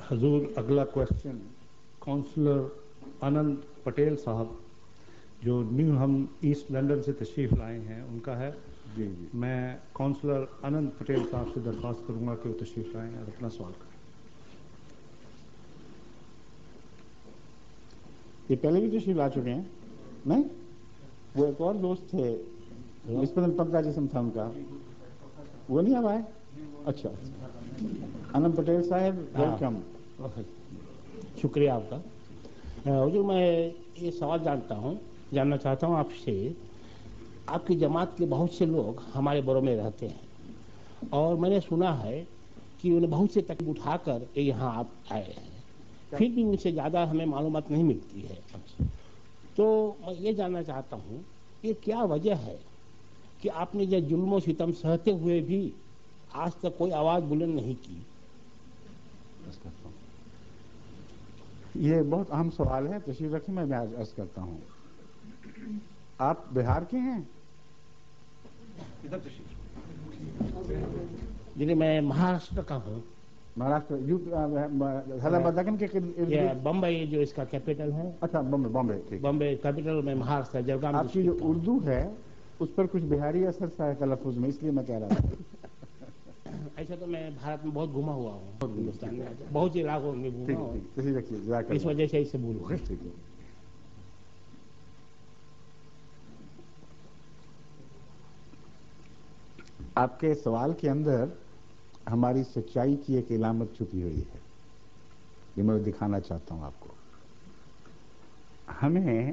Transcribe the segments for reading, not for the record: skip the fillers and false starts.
حضور اگلا question counsellor آنند پٹیل صاحب جو نیو ہم ایسٹ لندن سے تشریف لائے ہیں ان کا ہے. جی جی میں کونسلر آنند پٹیل صاحب سے درخواست کروں گا کہ وہ تشریف لائیں اور اپنا سوال کریں. یہ پہلے بھی تشریف لا چکے ہیں نہیں؟ وہ ایک اور دوست تھے نسبتاً پکا جسم تھا ان کا، وہ نہیں اب آئے؟ اچھا آنند پٹیل صاحب ویلکم. شکریہ آپ کا. حضور میں یہ سوال جاننا چاہتا ہوں آپ سے. آپ کی جماعت کے بہت سے لوگ ہمارے بورو میں رہتے ہیں اور میں نے سنا ہے کہ انہیں بہت سے تکلیف اٹھا کر یہاں آپ آئے ہیں، پھر بھی ان سے زیادہ ہمیں معلومات نہیں ملتی ہے. تو میں یہ جاننا چاہتا ہوں یہ کیا وجہ ہے کہ آپ نے یہ ظلم و ستم سہتے ہوئے بھی آج تک کوئی آواز بلند نہیں کی؟ یہ بہت اہم سوال ہے، تشریف رکھیں میں عرض کرتا ہوں. آپ بہار کے ہیں؟ جی میں مہاراشٹر کا ہوں. مہاراشٹر حیدرآباد کے بمبئی جو اس کا کیپٹل ہے. اچھا بمبئی ٹھیک. بمبئی کیپٹل میں مہاراشٹر جلگام. آپ کی جو اردو ہے اس پر کچھ بہاری اثر سا ہے تلفظ میں، اس لیے میں کہہ رہا تھا. ایسا تو میں بھارت میں بہت گھوما ہوا ہوں، ہندوستان میں بہت سے علاقوں میں گھوما ہوں، اس وجہ سے اسے بولوں گا. آپ کے سوال کے اندر ہماری سچائی کی ایک علامت چھپی ہوئی ہے، یہ میں دکھانا چاہتا ہوں آپ کو. ہمیں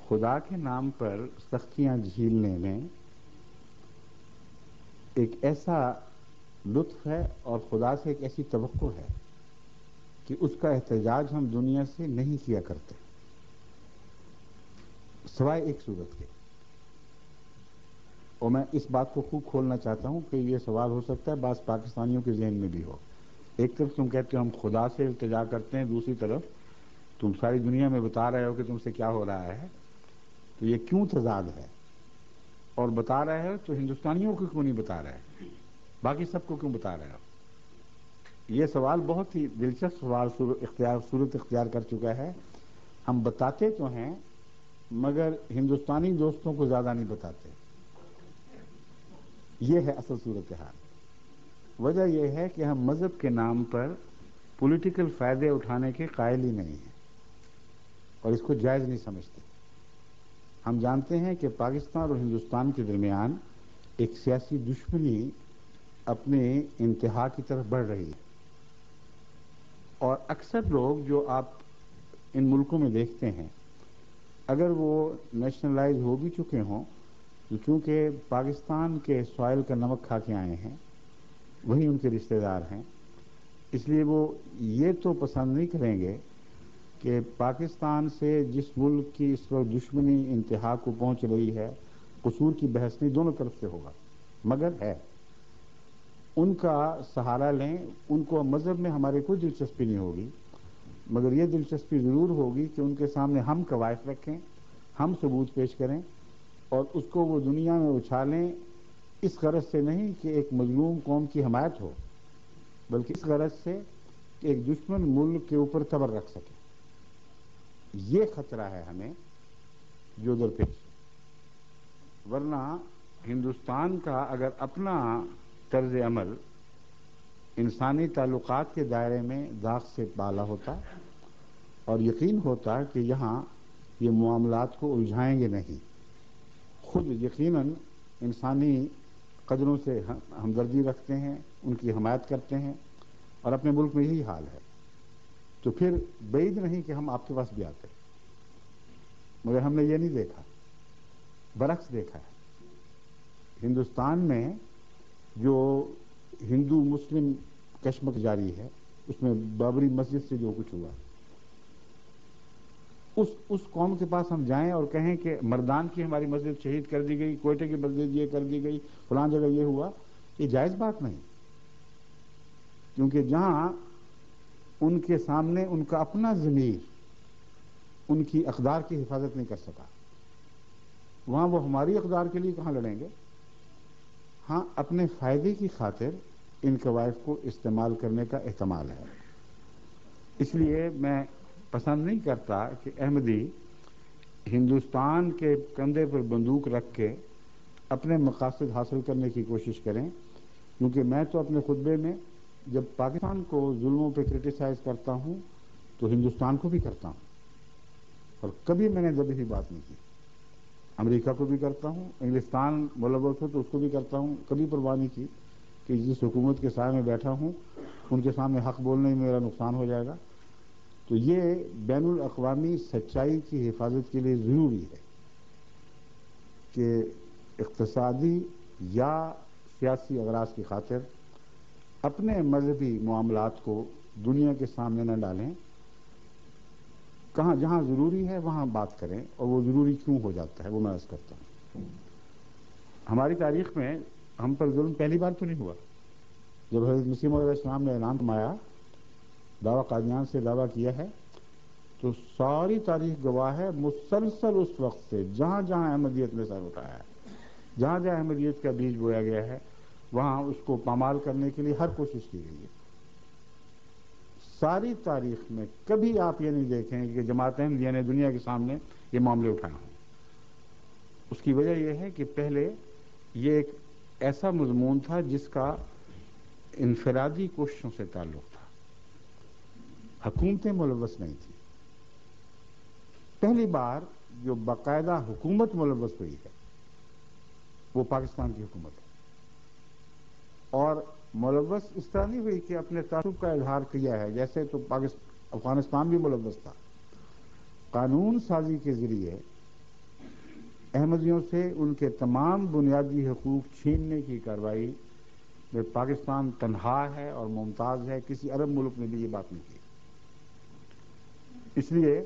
خدا کے نام پر سختیاں جھیلنے میں ایک ایسا لطف ہے اور خدا سے ایک ایسی توقع ہے کہ اس کا احتجاج ہم دنیا سے نہیں کیا کرتے سوائے ایک صورت کے. اور میں اس بات کو خوب کھولنا چاہتا ہوں کہ یہ سوال ہو سکتا ہے بعض پاکستانیوں کے ذہن میں بھی ہو. ایک طرف تم کہتے ہو ہم خدا سے التجا کرتے ہیں، دوسری طرف تم ساری دنیا میں بتا رہے ہو کہ تم سے کیا ہو رہا ہے. تو یہ کیوں تضاد ہے؟ اور بتا رہے ہو تو ہندوستانیوں کو کیوں نہیں بتا رہے، باقی سب کو کیوں بتا رہے ہو؟ یہ سوال بہت ہی دلچسپ سوال صورت اختیار کر چکا ہے. ہم بتاتے تو ہیں مگر ہندوستانی دوستوں کو زیادہ نہیں بتاتے. یہ ہے اصل صورتحال. وجہ یہ ہے کہ ہم مذہب کے نام پر پولیٹیکل فائدے اٹھانے کے قائل ہی نہیں ہیں اور اس کو جائز نہیں سمجھتے. ہم جانتے ہیں کہ پاکستان اور ہندوستان کے درمیان ایک سیاسی دشمنی اپنے انتہا کی طرف بڑھ رہی ہے، اور اکثر لوگ جو آپ ان ملکوں میں دیکھتے ہیں اگر وہ نیشنلائز ہو بھی چکے ہوں تو چونکہ پاکستان کے سوائل کا نمک کھا کے آئے ہیں، وہی ان کے رشتہ دار ہیں، اس لیے وہ یہ تو پسند نہیں کریں گے کہ پاکستان سے جس ملک کی اس وقت دشمنی انتہا کو پہنچ رہی ہے، قصور کی بحث نہیں دونوں طرف سے ہوگا مگر ہے، ان کا سہارا لیں. ان کو مذہب میں ہماری کوئی دلچسپی نہیں ہوگی مگر یہ دلچسپی ضرور ہوگی کہ ان کے سامنے ہم قواعد رکھیں، ہم ثبوت پیش کریں اور اس کو وہ دنیا میں اچھالیں، اس غرض سے نہیں کہ ایک مظلوم قوم کی حمایت ہو بلکہ اس غرض سے کہ ایک دشمن ملک کے اوپر تبر رکھ سکے. یہ خطرہ ہے ہمیں جو درپیش ہے. ورنہ ہندوستان کا اگر اپنا طرز عمل انسانی تعلقات کے دائرے میں داغ سے بالا ہوتا اور یقین ہوتا کہ یہاں یہ معاملات کو الجھائیں گے نہیں، خود یقیناً انسانی قدروں سے ہمدردی رکھتے ہیں، ان کی حمایت کرتے ہیں اور اپنے ملک میں یہی حال ہے، تو پھر بعید نہیں کہ ہم آپ کے پاس بھی آتے. مگر ہم نے یہ نہیں دیکھا، برعکس دیکھا ہے. ہندوستان میں جو ہندو مسلم کشمکش جاری ہے اس میں بابری مسجد سے جو کچھ ہوا، اس قوم کے پاس ہم جائیں اور کہیں کہ مردان کی ہماری مسجد شہید کر دی گئی، کوئٹے کی مسجد یہ کر دی گئی، فلاں جگہ یہ ہوا، یہ جائز بات نہیں. کیونکہ جہاں ان کے سامنے ان کا اپنا ضمیر ان کی اقدار کی حفاظت نہیں کر سکا، وہاں وہ ہماری اقدار کے لیے کہاں لڑیں گے. ہاں اپنے فائدے کی خاطر ان قواعد کو استعمال کرنے کا احتمال ہے۔ اس لیے میں پسند نہیں کرتا کہ احمدی ہندوستان کے کندھے پر بندوق رکھ کے اپنے مقاصد حاصل کرنے کی کوشش کریں، کیونکہ میں تو اپنے خطبے میں جب پاکستان کو ظلموں پہ کرٹیسائز کرتا ہوں تو ہندوستان کو بھی کرتا ہوں، اور کبھی میں نے دبی ہوئی بات نہیں کی۔ امریکہ کو بھی کرتا ہوں، انگلستان ملوث ہو تو اس کو بھی کرتا ہوں، کبھی پرواہ نہیں کی کہ جس حکومت کے سائے میں بیٹھا ہوں ان کے سامنے حق بولنے میں میرا نقصان ہو جائے گا۔ تو یہ بین الاقوامی سچائی کی حفاظت کے لیے ضروری ہے کہ اقتصادی یا سیاسی اغراض کی خاطر اپنے مذہبی معاملات کو دنیا کے سامنے نہ ڈالیں، جہاں ضروری ہے وہاں بات کریں، اور وہ ضروری کیوں ہو جاتا ہے وہ میں عرض کرتا ہوں۔ ہماری تاریخ میں ہم پر ظلم پہلی بار تو نہیں ہوا۔ جب حضرت مسیح موعود علیہ السلام نے اعلان فرمایا، دعویٰ قادیان سے دعویٰ کیا ہے، تو ساری تاریخ گواہ ہے مسلسل اس وقت سے جہاں جہاں احمدیت نے سر اٹھایا ہے، جہاں جہاں احمدیت کا بیج بویا گیا ہے، وہاں اس کو پامال کرنے کے لیے ہر کوشش کی گئی ہے۔ ساری تاریخ میں کبھی آپ یہ نہیں دیکھیں کہ جماعت احمدیہ نے دنیا کے سامنے یہ معاملے اٹھائے ہوں۔ اس کی وجہ یہ ہے کہ پہلے یہ ایک ایسا مضمون تھا جس کا انفرادی کوششوں سے تعلق تھا، حکومتیں ملوث نہیں تھیں۔ پہلی بار جو باقاعدہ حکومت ملوث ہوئی ہے وہ پاکستان کی حکومت ہے، اور ملوث اس طرح نہیں ہوئی کہ اپنے تعصب کا اظہار کیا ہے، جیسے تو افغانستان بھی ملوث تھا۔ قانون سازی کے ذریعے احمدیوں سے ان کے تمام بنیادی حقوق چھیننے کی کارروائی میں پاکستان تنہا ہے اور ممتاز ہے، کسی عرب ملک نے بھی یہ بات نہیں کی۔ اس لیے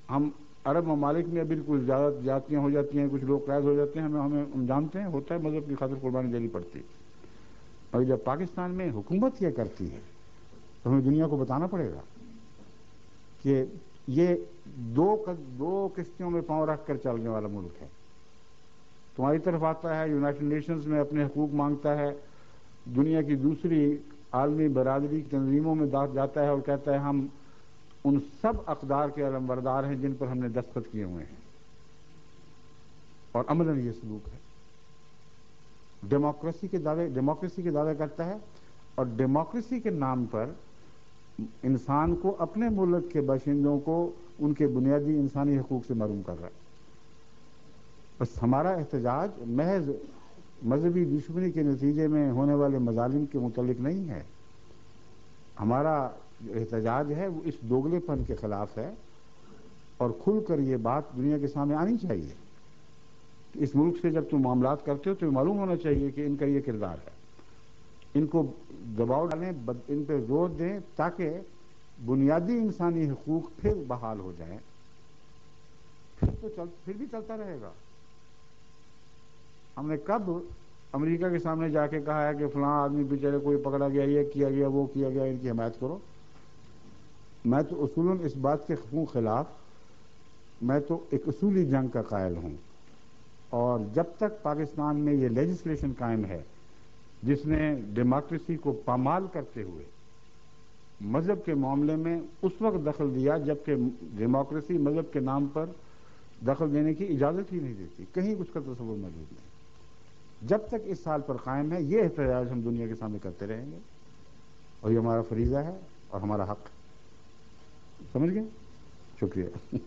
ہم عرب ممالک میں بالکل زیادتیاں ہو جاتی ہیں، کچھ لوگ قید ہو جاتے ہیں، ہم جانتے ہیں ہوتا ہے، مذہب کی خاطر قربانی دینی پڑتی ہے، اور جب پاکستان میں حکومت یہ کرتی ہے تو ہمیں دنیا کو بتانا پڑے گا کہ یہ دو کشتیوں میں پاؤں رکھ کر چلنے والا ملک ہے۔ تمہاری طرف آتا ہے، یونائٹڈ نیشنز میں اپنے حقوق مانگتا ہے، دنیا کی دوسری عالمی برادری کی تنظیموں میں جاتا ہے اور کہتا ہے ہم ان سب اقدار کے علمبردار ہیں جن پر ہم نے دستخط کیے ہوئے ہیں، اور عملاً یہ سلوک ہے۔ ڈیموکریسی کے دعوے کرتا ہے، اور ڈیموکریسی کے نام پر انسان کو اپنے ملک کے باشندوں کو ان کے بنیادی انسانی حقوق سے محروم کر رہا ہے۔ بس ہمارا احتجاج محض مذہبی دشمنی کے نتیجے میں ہونے والے مظالم کے متعلق نہیں ہے، ہمارا جو احتجاج ہے وہ اس دوگلے پن کے خلاف ہے، اور کھل کر یہ بات دنیا کے سامنے آنی چاہیے کہ اس ملک سے جب تم معاملات کرتے ہو تو یہ معلوم ہونا چاہیے کہ ان کا یہ کردار ہے۔ ان کو دباؤ ڈالیں، ان پہ زور دیں تاکہ بنیادی انسانی حقوق پھر بحال ہو جائیں، پھر بھی چلتا رہے گا۔ ہم نے کب امریکہ کے سامنے جا کے کہا ہے کہ فلاں آدمی بیچارے کوئی پکڑا گیا، یہ کیا گیا، وہ کیا گیا، ان کی حمایت کرو؟ میں تو اصولاً اس بات کے خلاف، میں تو ایک اصولی جنگ کا قائل ہوں، اور جب تک پاکستان میں یہ لیجسلیشن قائم ہے جس نے ڈیموکریسی کو پامال کرتے ہوئے مذہب کے معاملے میں اس وقت دخل دیا جبکہ ڈیموکریسی مذہب کے نام پر دخل دینے کی اجازت ہی نہیں دیتی، کہیں اس کا تصور موجود نہیں، جب تک اس سال پر قائم ہے یہ احتجاج ہم دنیا کے سامنے کرتے رہیں گے، اور یہ ہمارا فریضہ ہے اور ہمارا حق ہے۔ سمجھ گئے؟ شکریہ۔